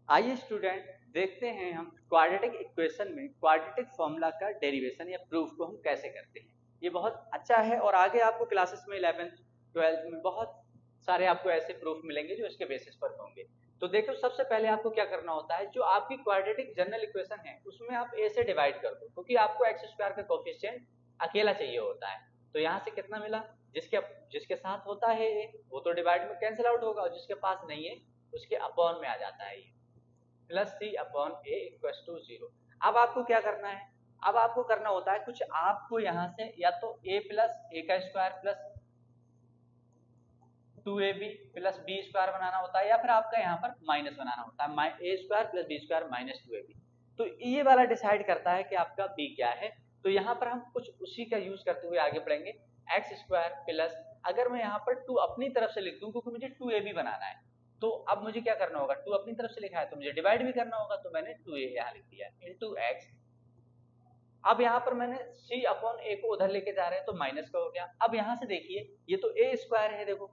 आइए स्टूडेंट, देखते हैं हम क्वाड्रेटिक इक्वेशन में क्वाड्रेटिक फॉर्मूला का डेरिवेशन या प्रूफ को हम कैसे करते हैं। ये बहुत अच्छा है और आगे आपको क्लासेस में 11th 12th में बहुत सारे आपको ऐसे प्रूफ मिलेंगे जो इसके बेसिस पर होंगे। तो देखो, सबसे पहले आपको क्या करना होता है, जो आपकी क्वाड्रेटिक जनरल इक्वेशन है उसमें आप ए से डिवाइड कर दो, क्योंकि आपको एक्स स्क्वायर का कोफिशिएंट अकेला चाहिए होता है। तो यहाँ से कितना मिला, जिसके जिसके साथ होता है ए वो तो डिवाइड में कैंसिल आउट होगा और जिसके पास नहीं है उसके अपॉन में आ जाता है ये plus C upon A equal to zero. अब आपको क्या करना है, अब आपको करना होता है कुछ, आपको यहाँ से या तो ए प्लस ए का square plus 2ab plus b square बनाना होता है, या फिर आपका यहाँ पर माइनस बनाना होता है, a square plus b square minus 2ab। तो ये वाला डिसाइड करता है कि आपका बी क्या है। तो यहाँ पर हम कुछ उसी का यूज करते हुए आगे बढ़ेंगे। एक्स स्क्वायर प्लस, अगर मैं यहाँ पर 2 अपनी तरफ से लिख दूं क्योंकि मुझे 2ab बनाना है, तो अब मुझे क्या करना होगा, 2 अपनी तरफ से लिखा है तो मुझे डिवाइड भी करना होगा, तो मैंने 2a यहाँ लिख दिया इंटू एक्स। अब यहाँ पर मैंने c अपॉन ए को उधर लेके जा रहे हैं तो माइनस का हो गया। अब यहाँ से देखिए, ये तो ए स्क्वायर है, देखो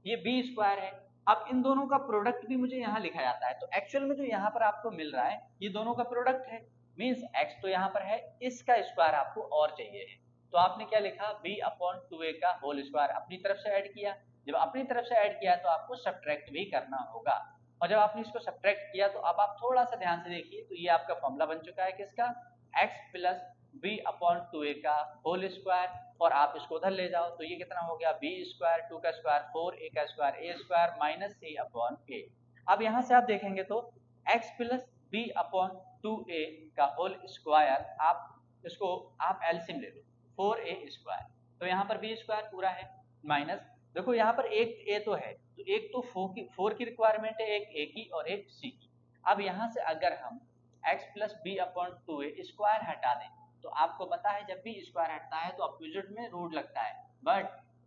ये बी स्क्वायर है। अब इन दोनों का प्रोडक्ट भी मुझे यहाँ लिखा जाता है, तो एक्चुअल में जो यहाँ पर आपको मिल रहा है ये दोनों का प्रोडक्ट है, मीन्स एक्स तो यहाँ पर है, इसका स्क्वायर आपको और चाहिए है। तो आपने क्या लिखा, बी अपॉन 2a का होल स्क्वायर अपनी तरफ से ऐड किया। जब अपनी तरफ से ऐड किया तो आपको सब्ट्रैक्ट भी करना होगा, और जब आपने इसको सब्ट्रैक्ट किया तो अब आप थोड़ा सा ध्यान से देखिए, तो ये आपका फॉर्मूला बन चुका है किसका, x plus B upon 2a का होल स्क्वायर, और आप इसको उधर ले जाओ तो ये कितना हो गया, बी स्क्वायर 2 का स्क्वायर 4 ए का स्क्वायर ए स्क्वायर माइनस सी अपॉन ए। अब यहाँ से आप देखेंगे तो x plus B upon 2a का होल स्क्वायर, आप इसको आप एलसीएम ले लो 4a स्क्वायर, तो यहाँ पर बी स्क्वायर पूरा है माइनस, देखो यहाँ पर एक ए तो है, तो एक तो 4 की रिक्वायरमेंट है, एक ए की और एक सी की। अब यहाँ से अगर हम x plus B upon 2a square हटा दें, तो आपको पता है जब भी स्क्वायर हटता है तो अपोजिट में रूट लगता है, बट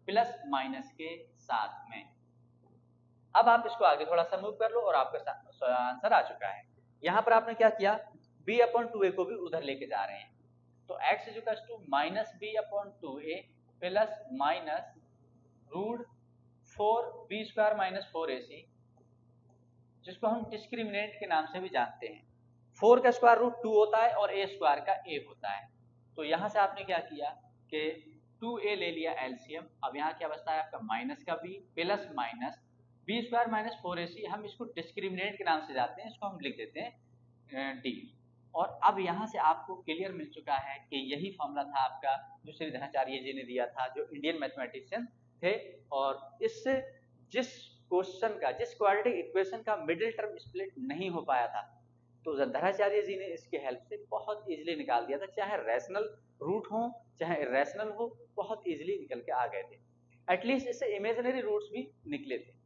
प्लस माइनस के साथ में। अब आप इसको आगे थोड़ा सा मूव कर लो और आपका आंसर आ चुका है। यहाँ पर आपने क्या किया, b अपॉन 2a को भी उधर लेके जा रहे हैं, तो x is two minus B upon 2a plus minus root 4b square minus 4ac, जिसको हम डिस्क्रिमिनेंट के नाम से भी जानते हैं। 4 का स्क्वायर रूट 2 होता है और a स्क्वायर का a होता है। तो यहाँ से आपने क्या किया कि 2a ले लिया एलसीएम, अब यहाँ क्या बचता है आपका माइनस का b plus minus B square minus 4ac, हम इसको डिस्क्रिमिनेंट के नाम से जानते हैं, इसको हम लिख देते हैं d। और अब यहाँ से आपको क्लियर मिल चुका है कि यही फॉर्मूला था आपका जो श्री धनाचार्य जी ने दिया था, जो इंडियन मैथमेटिशियन थे, और इससे जिस क्वेश्चन का, जिस क्वाड्रेटिक इक्वेशन का मिडिल टर्म स्प्लिट नहीं हो पाया था, तो धनाचार्य जी ने इसके हेल्प से बहुत इजीली निकाल दिया था, चाहे रैशनल रूट हो चाहे इरेशनल हो, बहुत इजीली निकल के आ गए थे। एटलीस्ट इससे इमेजिनरी रूट्स भी निकले थे।